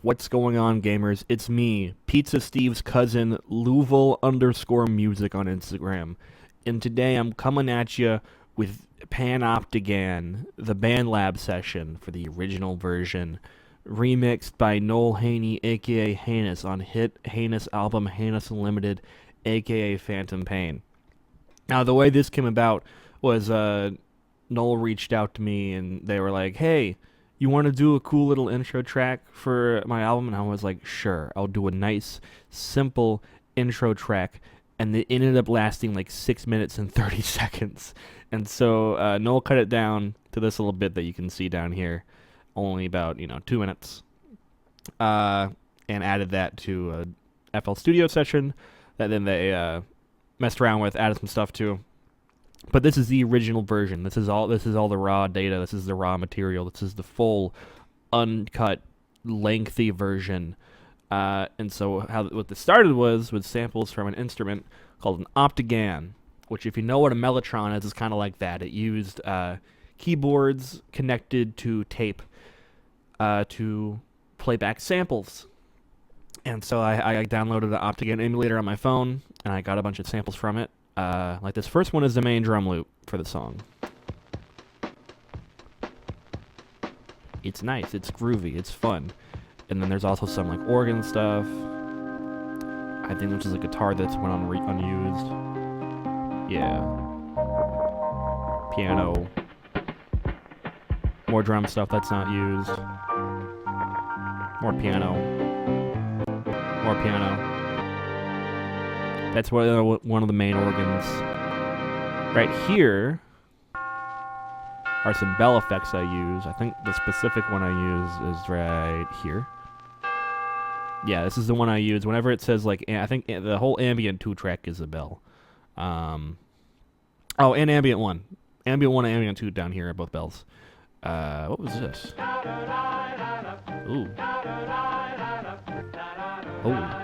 What's going on, gamers? It's me, Pizza Steve's cousin, Louisville_music on Instagram. And today I'm coming at you with Panoptigan, the BandLab session for the original version, remixed by Noel Haney, aka Heinous, on hit Heinous album Heinous Unlimited, aka Phantom Pain. Now, the way this came about was Noel reached out to me and they were like, hey, you want to do a cool little intro track for my album? And I was like, sure, I'll do a nice, simple intro track. And it ended up lasting like 6 minutes and 30 seconds. And so Noel cut it down to this little bit that you can see down here. Only about, 2 minutes. And added that to a FL Studio session that then they messed around with, added some stuff to. But this is the original version. This is all the raw data. This is the raw material. This is the full, uncut, lengthy version. And so what this started was with samples from an instrument called an Optigan, which, if you know what a mellotron is kind of like that. It used keyboards connected to tape to play back samples. And so I downloaded the Optigan emulator on my phone, and I got a bunch of samples from it. Like this first one is the main drum loop for the song. It's nice, it's groovy, it's fun. And then there's also some like organ stuff. I think this is a guitar that's went on unused. Yeah. Piano. More drum stuff that's not used. More piano. More piano. That's one of the main organs. Right here are some bell effects I use. I think the specific one I use is right here. Yeah, this is the one I use. Whenever it says, like, I think the whole ambient 2 track is a bell. And ambient 1. Ambient 1 and ambient 2 down here are both bells. What was this? Ooh. Oh.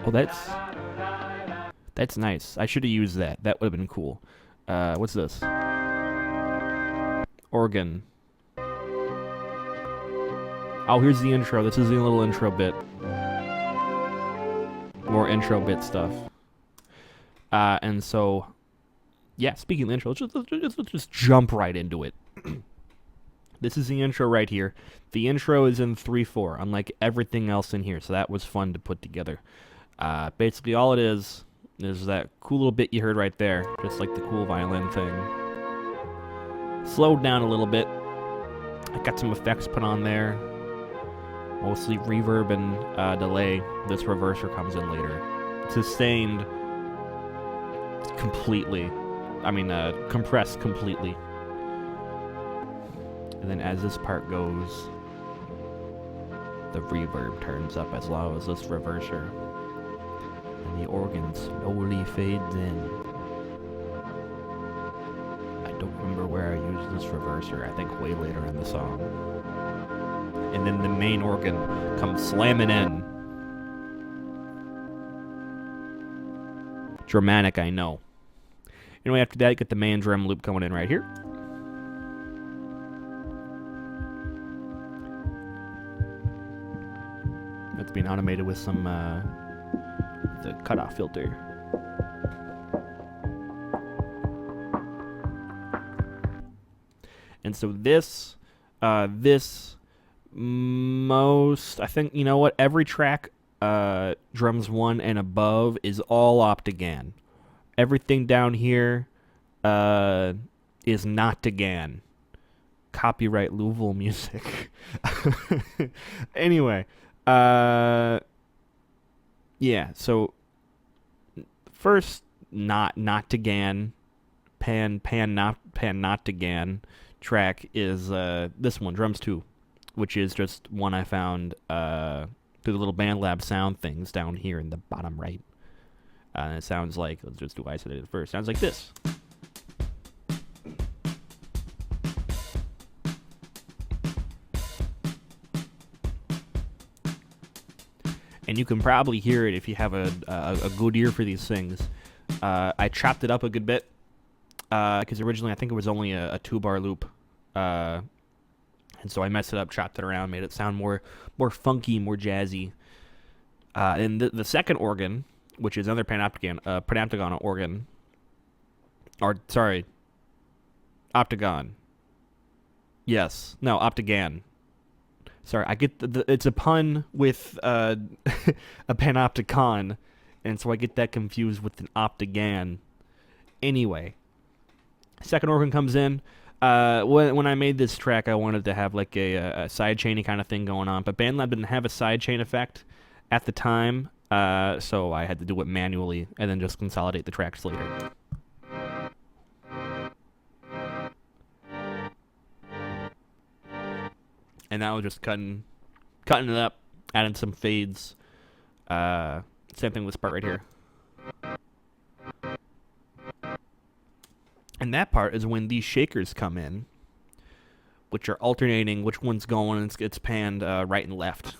Oh, that's nice. I should have used that. That would have been cool. What's this? Organ. Oh, here's the intro. This is the little intro bit. More intro bit stuff. And so, yeah, speaking of the intro, let's just jump right into it. This is the intro right here. The intro is in 3/4, unlike everything else in here, so that was fun to put together. Basically all it is that cool little bit you heard right there, just like the cool violin thing. Slowed down a little bit. I got some effects put on there. Mostly reverb and delay. This reverser comes in later. Sustained completely. Compressed completely. And then as this part goes, the reverb turns up as loud as this reverser. And the organ slowly fades in. I don't remember where I used this reverser. I think way later in the song. And then the main organ comes slamming in. Dramatic, I know. Anyway, after that, you get the main drum loop coming in right here. That's being automated with some the cutoff filter. And so this most, I think, every track, drums 1 and above is all Optigan. Everything down here is not Tigan. Copyright Louisville music. Anyway, yeah, so first not Tigan, pan not Tigan track is this one, drums 2, which is just one I found through the little BandLab sound things down here in the bottom right. And it sounds like, let's just do isolated first. Sounds like this. And you can probably hear it if you have a good ear for these things. I chopped it up a good bit because originally I think it was only a 2-bar loop. And And so I messed it up, chopped it around, made it sound more funky, more jazzy. And the second organ, which is another Panoptigan organ, or sorry, Optigon. Yes, no, Optigan. Sorry, I get it's a pun with a Panopticon, and so I get that confused with an Optigan. Anyway, second organ comes in. When I made this track, I wanted to have like a sidechainy kind of thing going on, but BandLab didn't have a sidechain effect at the time, so I had to do it manually and then just consolidate the tracks later. And now just cutting it up, adding some fades. Same thing with this part right here. And that part is when these shakers come in, which are alternating which one's going, and it's panned right and left.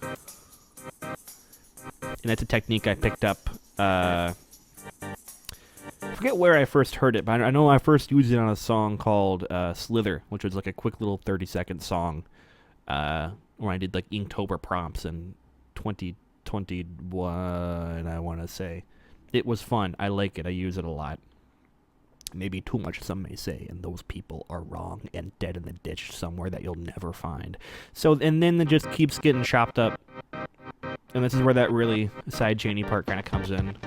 And that's a technique I picked up. I forget where I first heard it, but I know I first used it on a song called Slither, which was like a quick little 30-second song where I did like Inktober prompts in 2021, I want to say. It was fun. I like it. I use it a lot. Maybe too much, some may say, and those people are wrong and dead in the ditch somewhere that you'll never find. So, and then it just keeps getting chopped up. And this is where that really sidechainy part kind of comes in.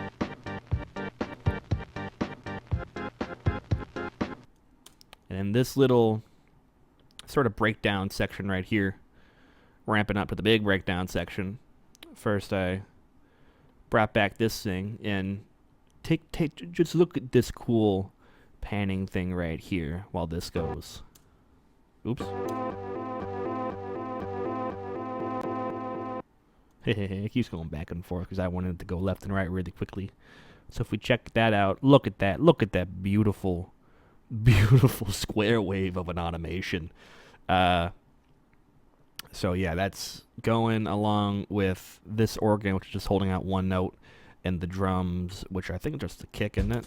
And this little sort of breakdown section right here, ramping up to the big breakdown section. First, I brought back this thing and just look at this cool panning thing right here while this goes. Oops. It keeps going back and forth because I wanted it to go left and right really quickly. So if we check that out, look at that beautiful, beautiful square wave of an automation. So yeah, that's going along with this organ, which is just holding out one note, and the drums, which I think are just a kick, isn't it?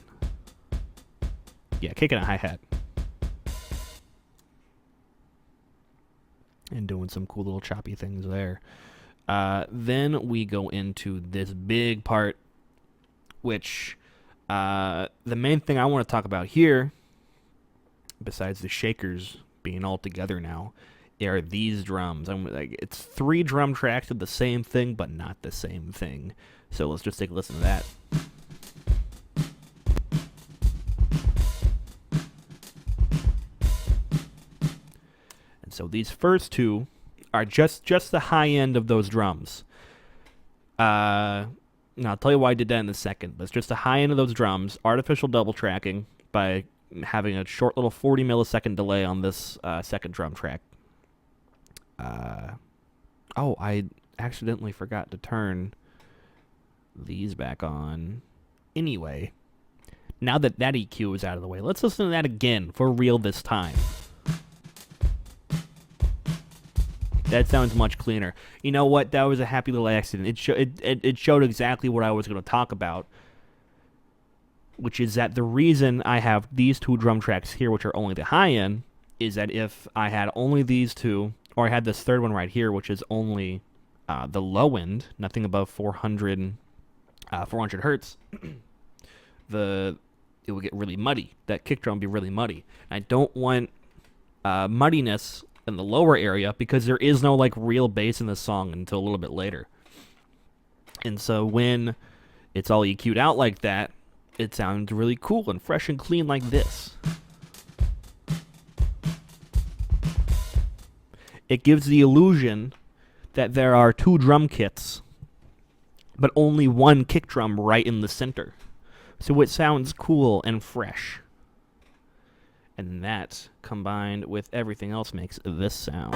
Yeah, kick and a hi-hat. And doing some cool little choppy things there. Then we go into this big part, which the main thing I want to talk about here, besides the shakers being all together now, are these drums. It's 3 drum tracks of the same thing, but not the same thing. So let's just take a listen to that. And so these first 2 are just the high end of those drums. Now I'll tell you why I did that in a second, but it's just the high end of those drums, artificial double tracking by having a short little 40 millisecond delay on this second drum track. Oh, I accidentally forgot to turn these back on. Anyway, now that EQ is out of the way, let's listen to that again for real this time. That sounds much cleaner. You know what? That was a happy little accident. It showed exactly what I was going to talk about, which is that the reason I have these 2 drum tracks here, which are only the high end, is that if I had only these 2, or I had this third one right here, which is only the low end, nothing above 400 hertz, it would get really muddy. That kick drum would be really muddy. I don't want muddiness in the lower area because there is no like real bass in this song until a little bit later. And so when it's all EQ'd out like that, it sounds really cool and fresh and clean like this. It gives the illusion that there are 2 drum kits, but only one kick drum right in the center. So it sounds cool and fresh. And that, combined with everything else, makes this sound.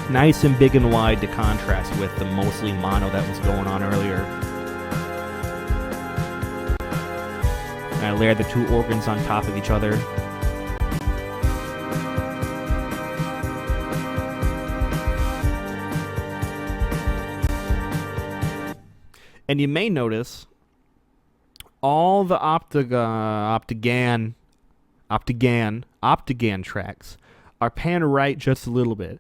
Nice and big and wide to contrast with the mostly mono that was going on earlier. And I layered the 2 organs on top of each other. And you may notice all the Optigan Optigan tracks are panned right just a little bit.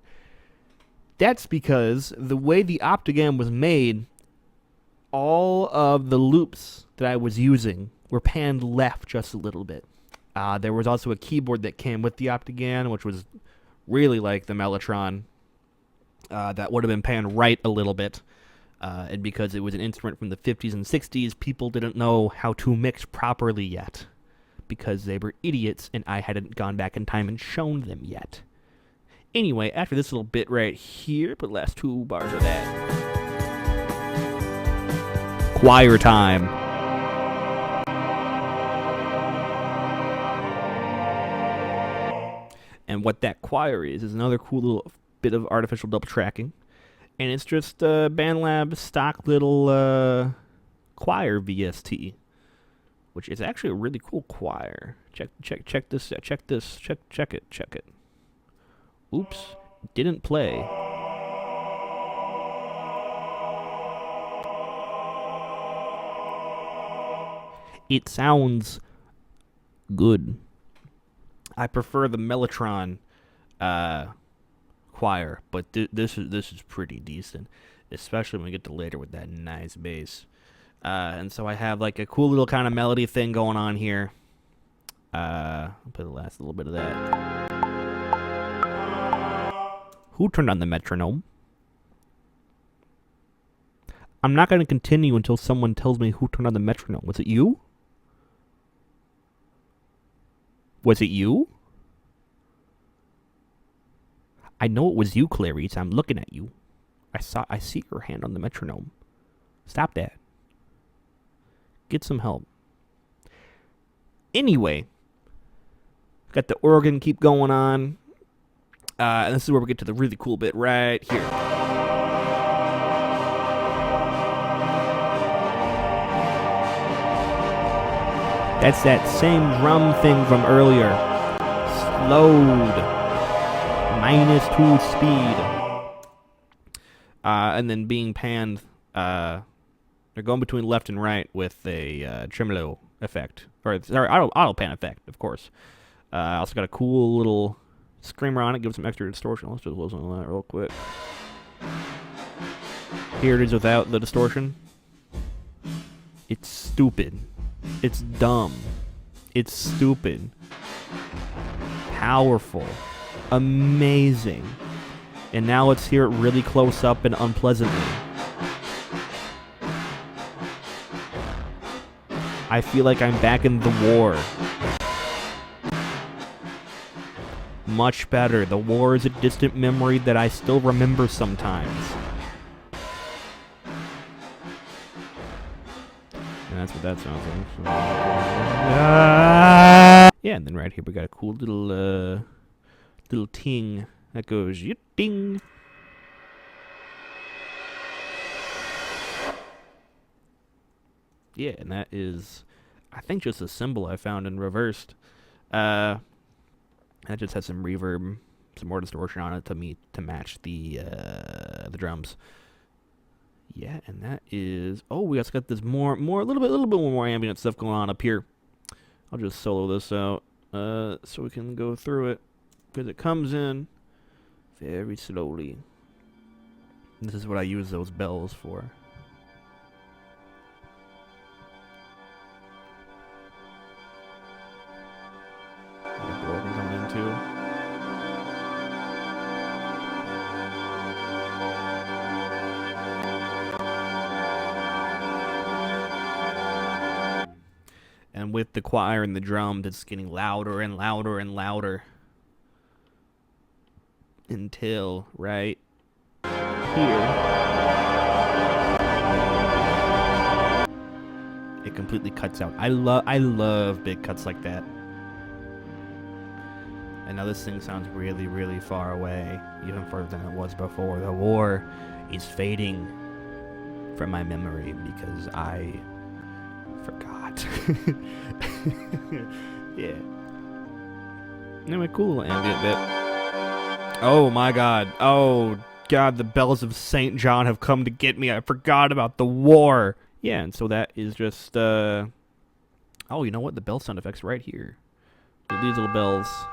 That's because the way the Optigan was made, all of the loops that I was using were panned left just a little bit. There was also a keyboard that came with the Optigan, which was really like the Mellotron. That would have been panned right a little bit. And because it was an instrument from the 50s and 60s, people didn't know how to mix properly yet. Because they were idiots, and I hadn't gone back in time and shown them yet. Anyway, after this little bit right here, put the last 2 bars of that. Choir time. And what that choir is another cool little bit of artificial double tracking. And it's just BandLab stock little choir VST, which is actually a really cool choir. Check it. Oops, didn't play. It sounds good. I prefer the Mellotron choir, but this is pretty decent, especially when we get to later with that nice bass. And so I have like a cool little kind of melody thing going on here. I'll put the last little bit of that. Who turned on the metronome? I'm not going to continue until someone tells me who turned on the metronome. Was it you? Was it you? I know it was you, Clarice. I'm looking at you. I see your hand on the metronome. Stop that. Get some help. Anyway, got the organ keep going on. And this is where we get to the really cool bit right here. That's that same drum thing from earlier. Slowed. -2 speed. And then being panned, they're going between left and right with a tremolo effect. Or, sorry, auto pan effect, of course. Also got a cool little screamer on it, give it some extra distortion. Let's just listen to that real quick. Here it is without the distortion. It's stupid. It's dumb. It's stupid. Powerful. Amazing. And now let's hear it really close up and unpleasantly. I feel like I'm back in the war. Much better. The war is a distant memory that I still remember sometimes. And that's what that sounds like. Yeah, and then right here we got a cool little ting that goes ding. Yeah, and that is, I think, just a symbol I found in reversed. That just has some reverb, some more distortion on it to match the drums. Yeah, and that is. Oh, we also got this a little bit more ambient stuff going on up here. I'll just solo this out so we can go through it because it comes in very slowly. This is what I use those bells for. And with the choir and the drums, it's getting louder and louder and louder. Until right here, it completely cuts out. I love big cuts like that. And now this thing sounds really, really far away, even further than it was before. The war is fading from my memory because I forgot. Yeah. Anyway, cool little ambient bit. Oh my god. Oh god, the bells of St. John have come to get me. I forgot about the war. Yeah, and so that is just, oh, you know what? The bell sound effect's right here. These little bells.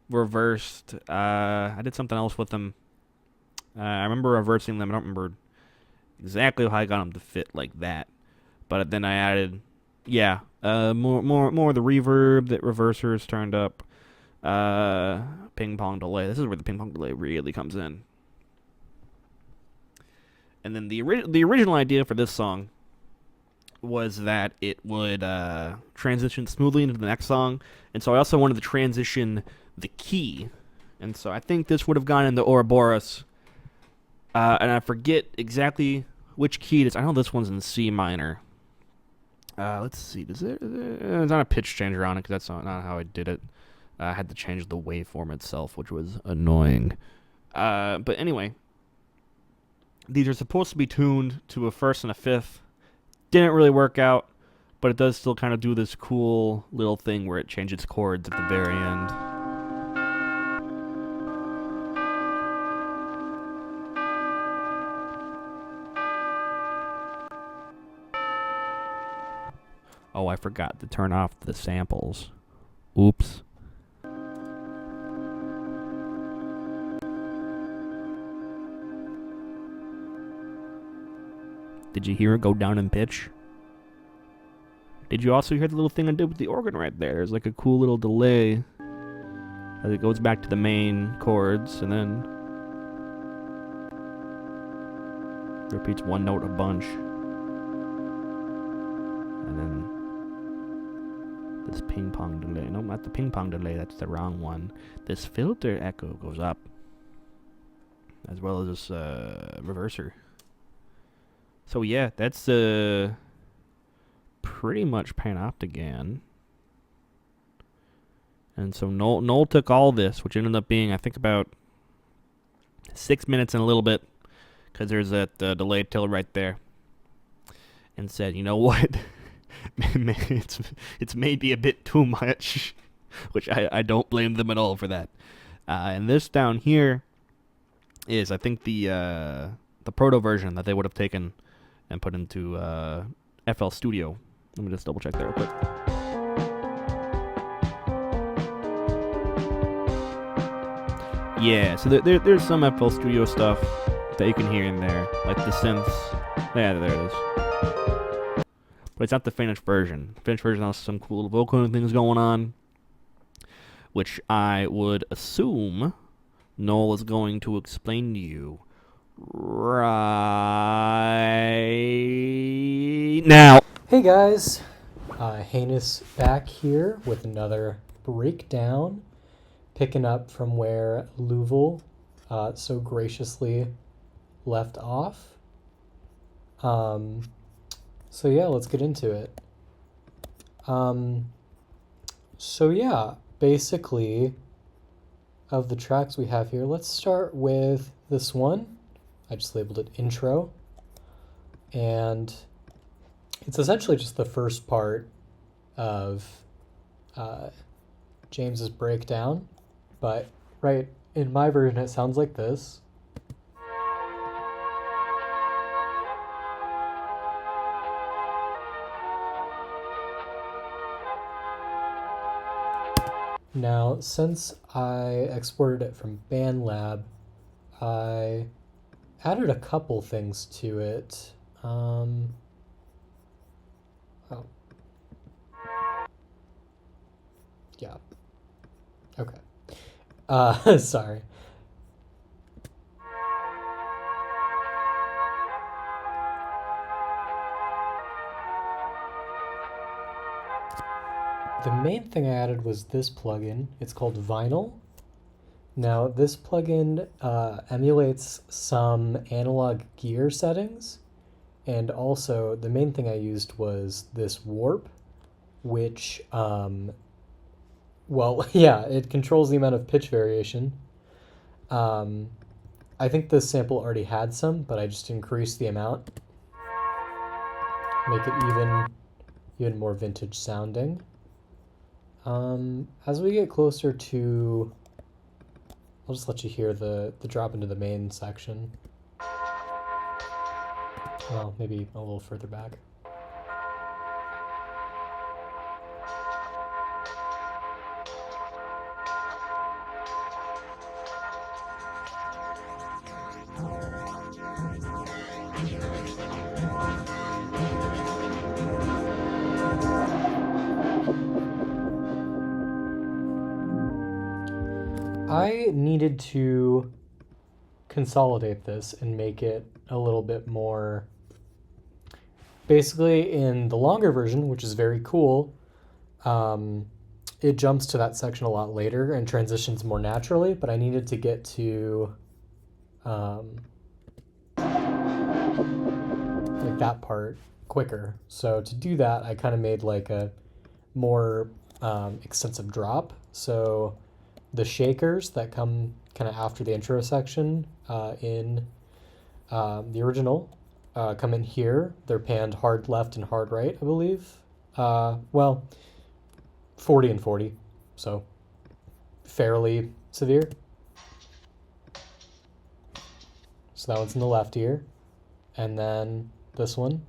Reversed. I did something else with them. I remember reversing them. I don't remember exactly how I got them to fit like that. But then I added, more of the reverb that reversers turned up. Ping pong delay. This is where the ping pong delay really comes in. And then the original idea for this song was that it would transition smoothly into the next song, and so I also wanted to transition the key, and so I think this would have gone into Ouroboros, and I forget exactly which key it is. I know this one's in C minor. Let's see. There's not a pitch changer on it because that's not how I did it. I had to change the waveform itself, which was annoying. But anyway, these are supposed to be tuned to a first and a fifth. Didn't really work out, but it does still kind of do this cool little thing where it changes chords at the very end. Oh, I forgot to turn off the samples. Oops. Did you hear it go down in pitch? Did you also hear the little thing I did with the organ right there? There's like a cool little delay as it goes back to the main chords and then repeats one note a bunch. And then this ping pong delay. No, not the ping pong delay, that's the wrong one. This filter echo goes up. As well as this reverser. So yeah, that's pretty much Panoptigan. And so Noel took all this, which ended up being, I think, about 6 minutes and a little bit, because there's that delayed till right there, and said, you know what, it's maybe a bit too much, which I don't blame them at all for that. And this down here is, I think, the proto version that they would have taken and put into FL Studio. Let me just double check that real quick. Yeah, so there's some FL Studio stuff that you can hear in there, like the synths. Yeah, there it is. But it's not the finished version. The finished version has some cool little vocal things going on, which I would assume Noel is going to explain to you right now. Hey guys, Heinous back here with another breakdown, picking up from where Louvel so graciously left off. So yeah, let's get into it. So yeah, basically, of the tracks we have here, let's start with this one. I just labeled it intro, and it's essentially just the first part of James's breakdown, but right in my version it sounds like this. Now, since I exported it from BandLab, I added a couple things to it. Yeah. Okay. Sorry. The main thing I added was this plugin. It's called Vinyl. Now, this plugin emulates some analog gear settings, and also the main thing I used was this warp, which, it controls the amount of pitch variation. I think this sample already had some, but I just increased the amount, make it even more vintage sounding. As we get closer to, I'll just let you hear the drop into the main section. Well, maybe a little further back. I needed to consolidate this and make it a little bit more. Basically, in the longer version, which is very cool, it jumps to that section a lot later and transitions more naturally, but I needed to get to like that part quicker. So to do that, I kind of made like a more extensive drop. So the shakers that come kind of after the intro section in the original come in here. They're panned hard left and hard right, I believe. Well, 40 and 40, so fairly severe. So that one's in the left ear. And then this one.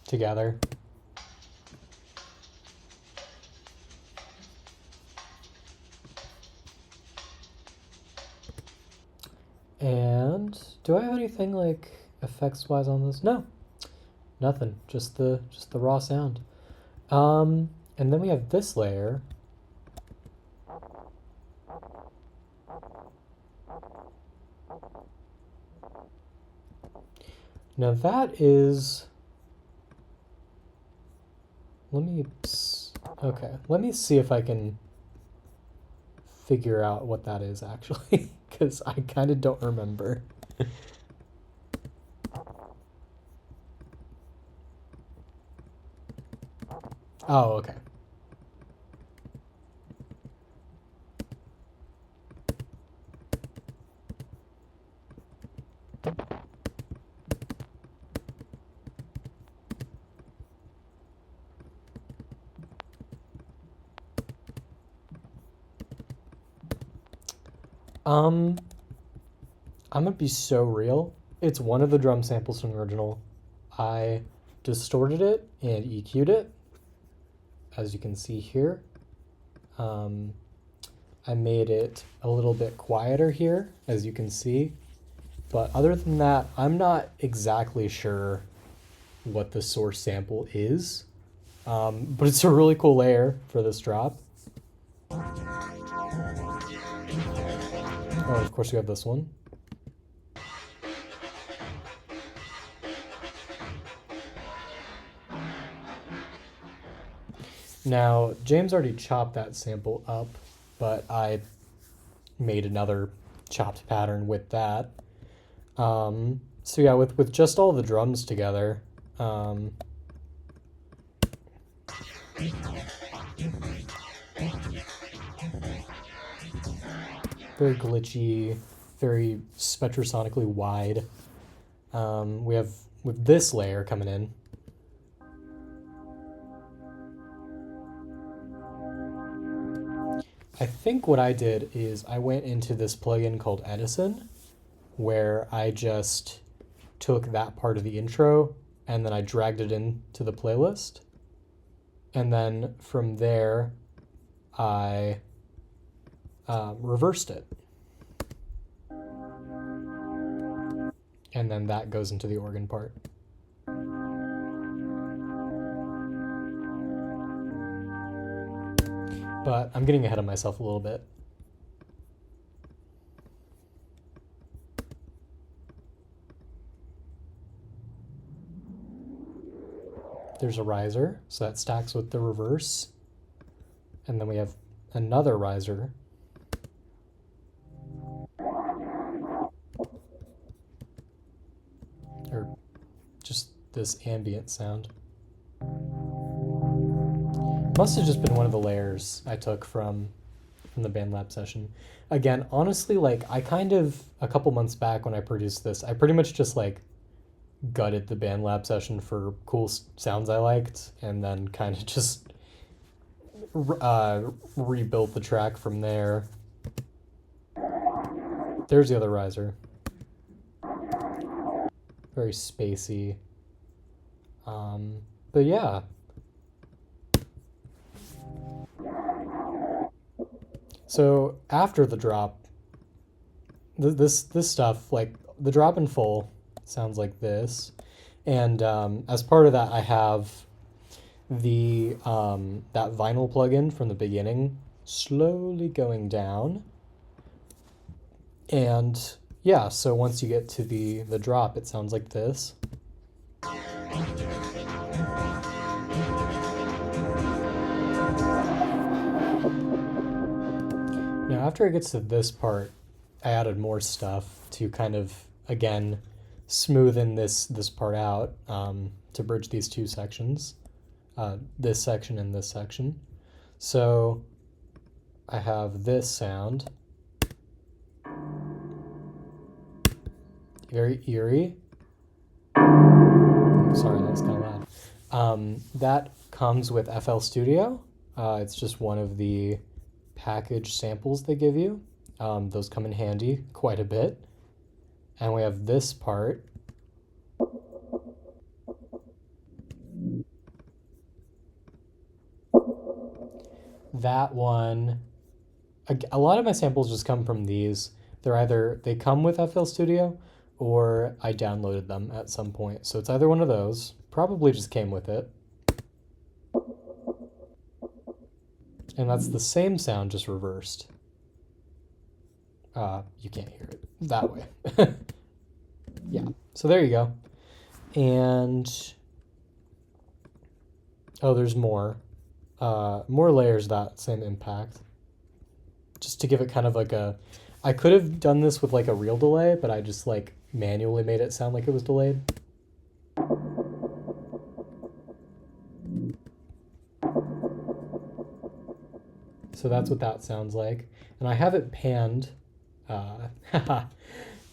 Together. And do I have anything like effects wise on this? No. Nothing. Just the raw sound. And then we have this layer. Now that is, let me see if I can figure out what that is actually, because I kind of don't remember. Oh, okay. I'm gonna be so real. It's one of the drum samples from the original. I distorted it and EQ'd it, as you can see here. I made it a little bit quieter here, as you can see. But other than that, I'm not exactly sure what the source sample is. But it's a really cool layer for this drop. Oh, of course we have this one. Now, James already chopped that sample up, but I made another chopped pattern with that. So yeah, with just all the drums together, very glitchy, very spectrosonically wide. We have with this layer coming in. I think what I did is I went into this plugin called Edison, where I just took that part of the intro and then I dragged it into the playlist. And then from there, I reversed it. And then that goes into the organ part. But I'm getting ahead of myself a little bit. There's a riser, so that stacks with the reverse. And then we have another riser. Or just this ambient sound. Must have just been one of the layers I took from the BandLab session. Again, honestly, like I kind of, a couple months back when I produced this, I pretty much just like gutted the BandLab session for cool sounds I liked, and then kind of just rebuilt the track from there. There's the other riser. Very spacey. But yeah. So after the drop, this stuff, like the drop in full sounds like this. And as part of that, I have the that vinyl plugin from the beginning slowly going down. And yeah, so once you get to the drop, it sounds like this. Now, after it gets to this part, I added more stuff to kind of, again, smoothen this part out, to bridge these two sections, this section and this section. So I have this sound, very eerie. Sorry, that was kind of loud. That comes with FL Studio. It's just one of the package samples they give you. Those come in handy quite a bit. And we have this part. That one, a lot of my samples just come from these. They come with FL Studio, or I downloaded them at some point. So it's either one of those, probably just came with it. And that's the same sound, just reversed. You can't hear it that way. Yeah, so there you go. And, oh, there's more. More layers of that same impact. Just to give it kind of like I could have done this with like a real delay, but I just like manually made it sound like it was delayed. So that's what that sounds like. And I have it panned,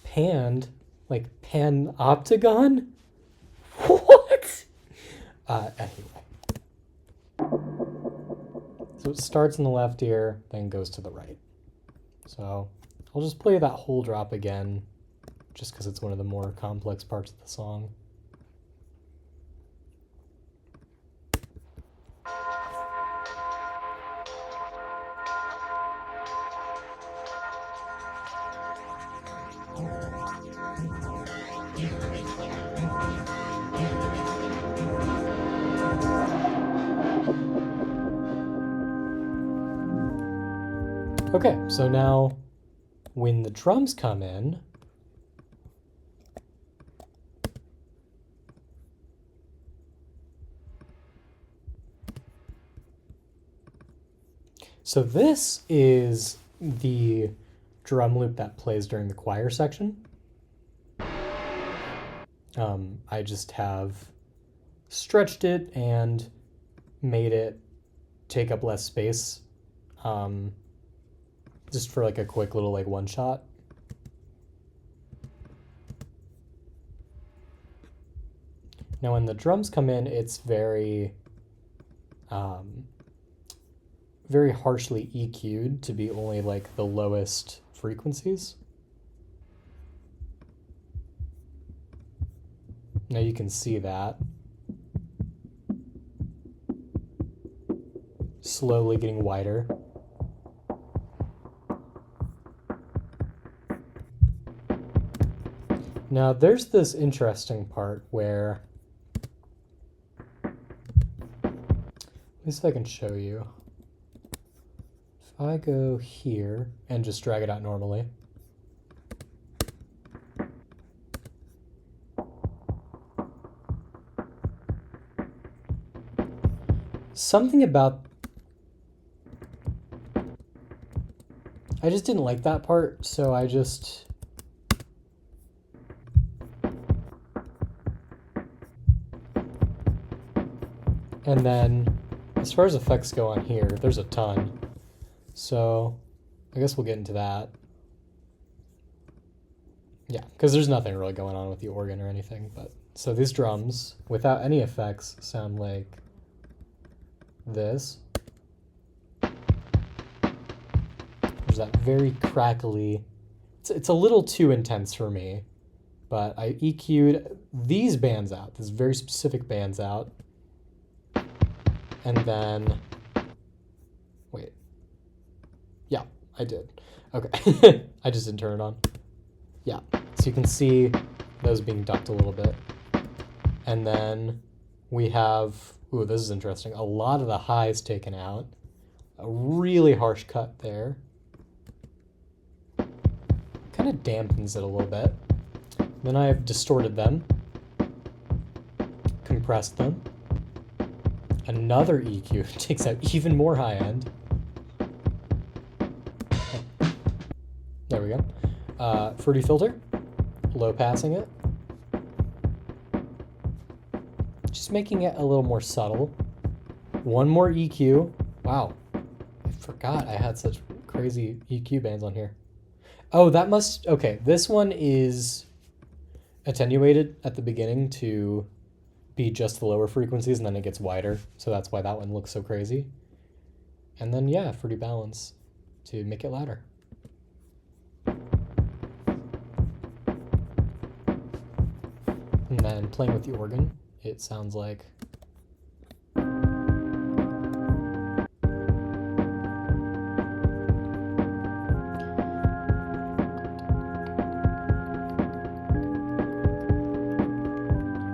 panned, like Panoptigan? What? Anyway. So it starts in the left ear, then goes to the right. So I'll just play that whole drop again, just because it's one of the more complex parts of the song. Okay, so now when the drums come in, so this is the drum loop that plays during the choir section. I just have stretched it and made it take up less space, just for like a quick little like one shot. Now when the drums come in, it's very very harshly EQ'd to be only like the lowest frequencies. Now you can see that. Slowly getting wider. Now there's this interesting part where, at least if I can show you. If I go here and just drag it out normally. Something about, I just didn't like that part, so I just, and then as far as effects go on here, there's a ton. So I guess we'll get into that. Yeah, because there's nothing really going on with the organ or anything. But so these drums, without any effects, sound like this. There's that very crackly. It's a little too intense for me, but I EQ'd these bands out, this very specific bands out. And then, wait. Yeah, I did. Okay. I just didn't turn it on. Yeah, so you can see those being ducked a little bit. And then we have, Ooh, this is interesting. A lot of the highs taken out. A really harsh cut there. Kind of dampens it a little bit. Then I've distorted them. Compressed them. Another EQ takes out even more high end. There we go. Fruity filter. Low passing it. Just making it a little more subtle. One more EQ. Wow. I forgot I had such crazy EQ bands on here. Oh, that must... Okay, this one is attenuated at the beginning to be just the lower frequencies, and then it gets wider. So that's why that one looks so crazy. And then, yeah, fruity balance to make it louder. And then playing with the organ, it sounds like...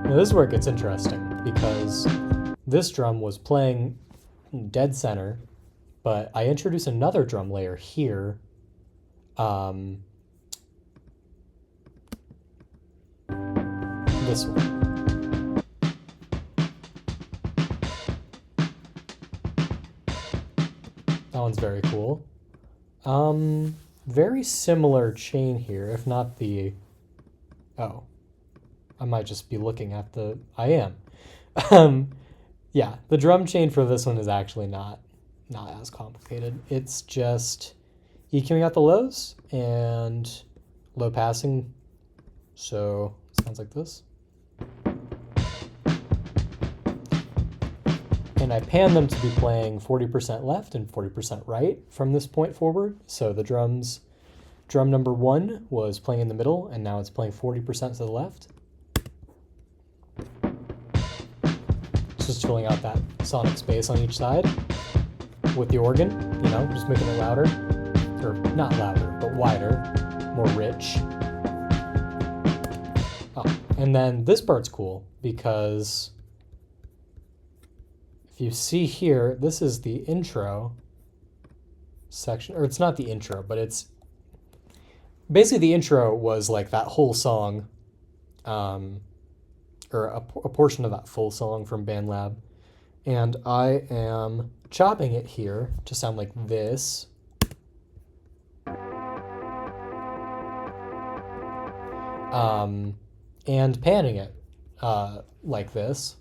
Now this is where it gets interesting, because this drum was playing dead center, but I introduced another drum layer here. This one. That one's very cool. Very similar chain here, if not the... Oh. I might just be looking at the... I am. Yeah, the drum chain for this one is actually not as complicated. It's just EQing out the lows and low passing. So it sounds like this. And I pan them to be playing 40% left and 40% right from this point forward. So the drum number 1 was playing in the middle, and now it's playing 40% to the left. Just filling out that sonic space on each side with the organ, you know, just making it louder, or not louder, but wider, more rich. Oh, and then this part's cool because if you see here, this is the intro section, or it's not the intro, but it's basically the intro was like that whole song, or a portion of that full song from BandLab. And I am chopping it here to sound like this. And panning it like this.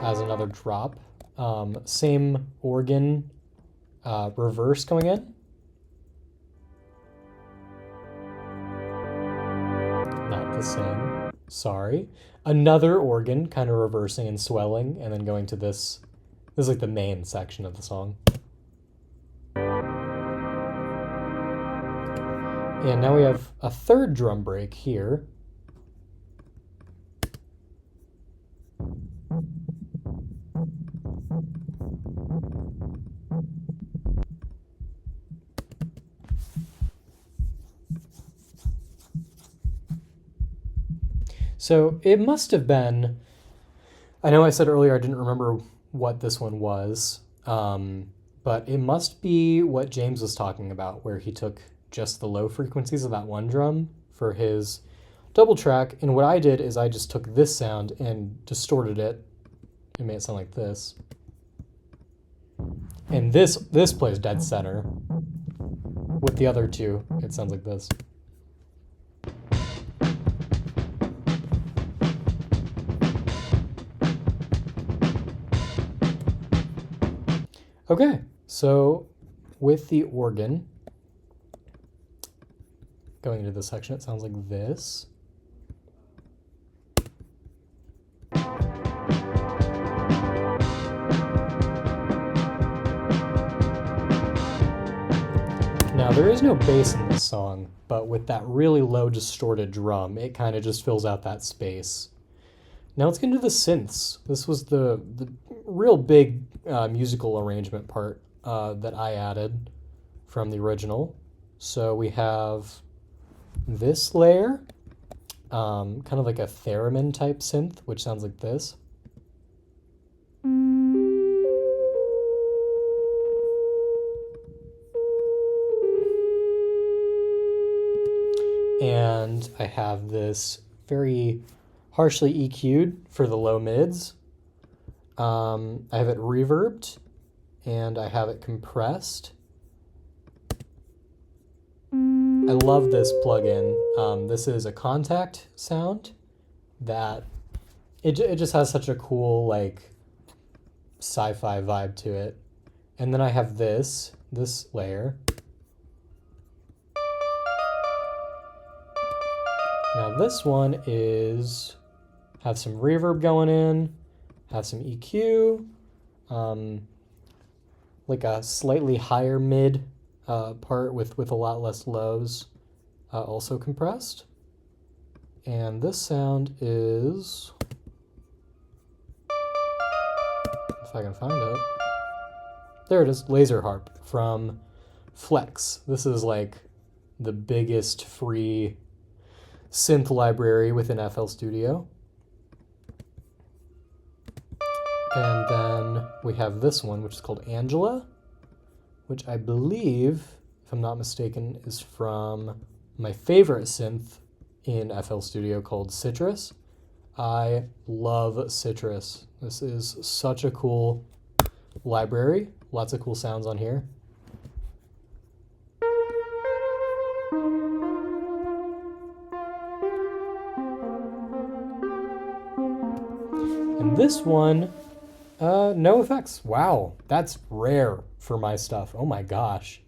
As another drop. Same organ reverse going in. Not the same. Sorry. Another organ kind of reversing and swelling and then going to this. This is like the main section of the song. And now we have a third drum break here. So it must have been, I know I said earlier I didn't remember what this one was, but it must be what James was talking about, where he took just the low frequencies of that one drum for his double track. And what I did is I just took this sound and distorted it and made it sound like this. And this plays dead center. With the other two, it sounds like this. Okay, so with the organ, going into this section, it sounds like this. Now, there is no bass in this song, but with that really low distorted drum, it kind of just fills out that space. Now let's get into the synths. This was the real big musical arrangement part that I added from the original. So we have this layer, kind of like a theremin type synth, which sounds like this. And I have this very harshly EQ'd for the low mids. I have it reverbed, and I have it compressed. I love this plugin. This is a contact sound that it just has such a cool like sci-fi vibe to it. And then I have this layer. Now this one have some reverb going in, have some EQ, like a slightly higher mid part with a lot less lows, also compressed. And this sound is, if I can find it, there it is, Laser Harp from Flex. This is like the biggest free synth library within FL Studio. And then we have this one, which is called Angela, which I believe, if I'm not mistaken, is from my favorite synth in FL Studio called Citrus. I love Citrus. This is such a cool library. Lots of cool sounds on here. And this one, no effects. Wow, that's rare for my stuff. Oh my gosh.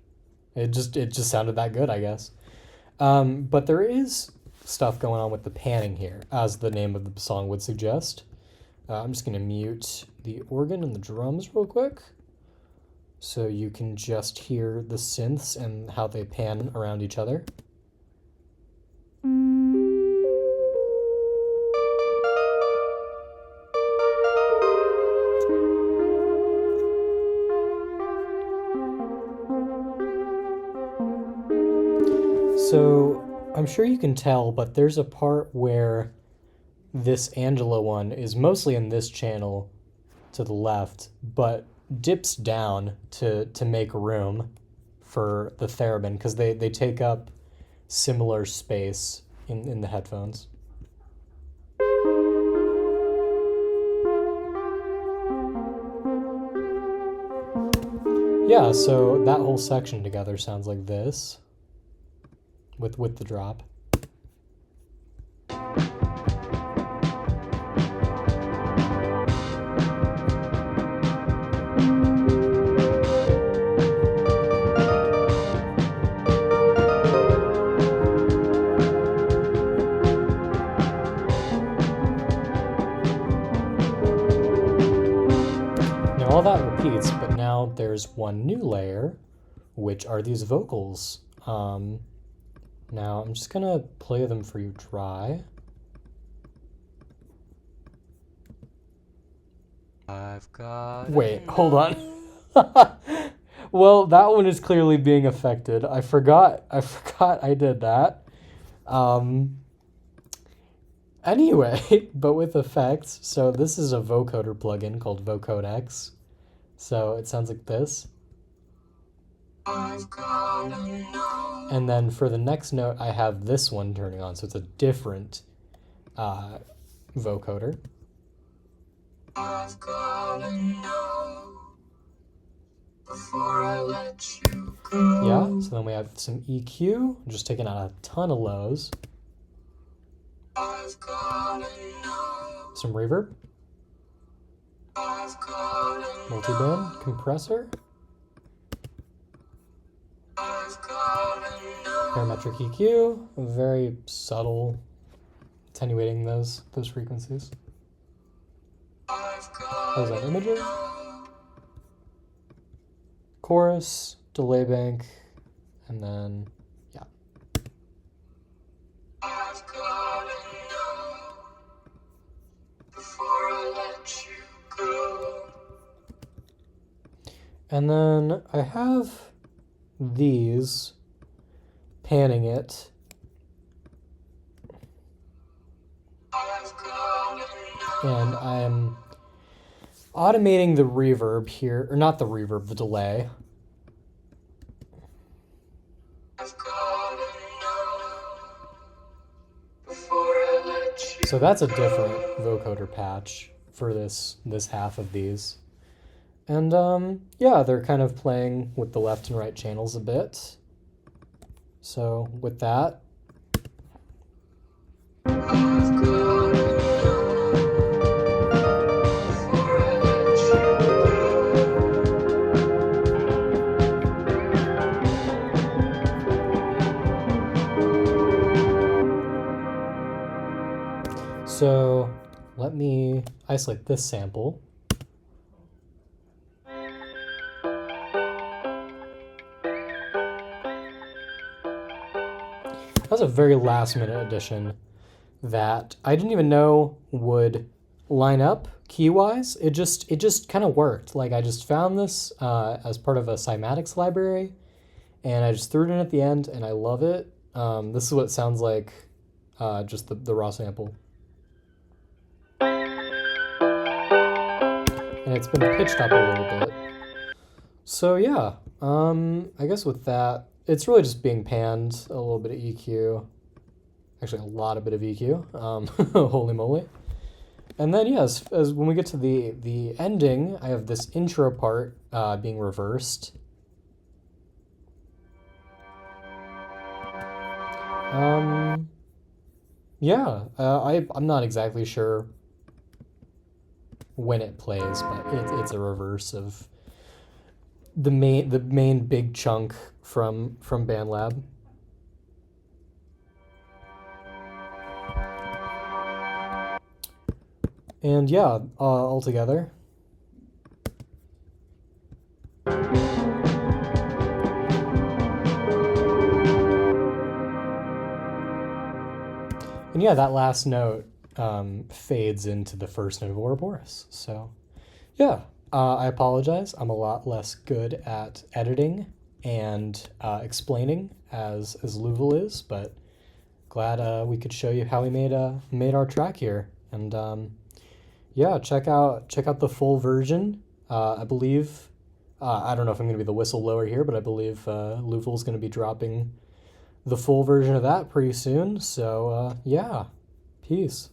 It just sounded that good, I guess. But there is stuff going on with the panning here, as the name of the song would suggest. I'm just going to mute the organ and the drums real quick, so you can just hear the synths and how they pan around each other. So I'm sure you can tell, but there's a part where this Angela one is mostly in this channel to the left, but dips down to make room for the theremin, because they take up similar space in the headphones. Yeah, so that whole section together sounds like this with the drop. All that repeats, but now there's one new layer, which are these vocals. Now I'm just gonna play them for you dry. Wait, hold on. Well, that one is clearly being affected. I forgot I did that. Anyway, but with effects, so this is a vocoder plugin called Vocode X. So it sounds like this. And then for the next note, I have this one turning on, so it's a different vocoder. I've gotta know before I let you go. Yeah, so then we have some EQ, just taking out a ton of lows. I've gotta know. Some reverb. I've gotta multiband, know. Compressor. I've gotta know. Parametric EQ, very subtle, attenuating those frequencies. How's that imager? Chorus, delay bank, and then, yeah. I've gotta know before I let you go. And then I have these panning it. And I'm automating the reverb here, or not the reverb, the delay. So that's a different vocoder patch for this half of these. And yeah, they're kind of playing with the left and right channels a bit. So with that, so let me isolate this sample. That was a very last minute addition that I didn't even know would line up key-wise. It just kind of worked. Like I just found this as part of a cymatics library, and I just threw it in at the end, and I love it. This is what it sounds like, just the raw sample. And it's been pitched up a little bit. So yeah, I guess with that, it's really just being panned, a little bit of EQ. Actually, a lot of bit of EQ. Holy moly. And then, yes, as when we get to the ending, I have this intro part being reversed. Yeah, I'm not exactly sure when it plays, but it's a reverse of the main big chunk from BandLab. And yeah, all together. And yeah, that last note fades into the first note of Ouroboros. So yeah, I apologize. I'm a lot less good at editing and explaining as Louvel is, but glad we could show you how we made our track here. And yeah, check out the full version. I believe I don't know if I'm going to be the whistleblower here, but I believe Louvel's going to be dropping the full version of that pretty soon. So yeah, peace.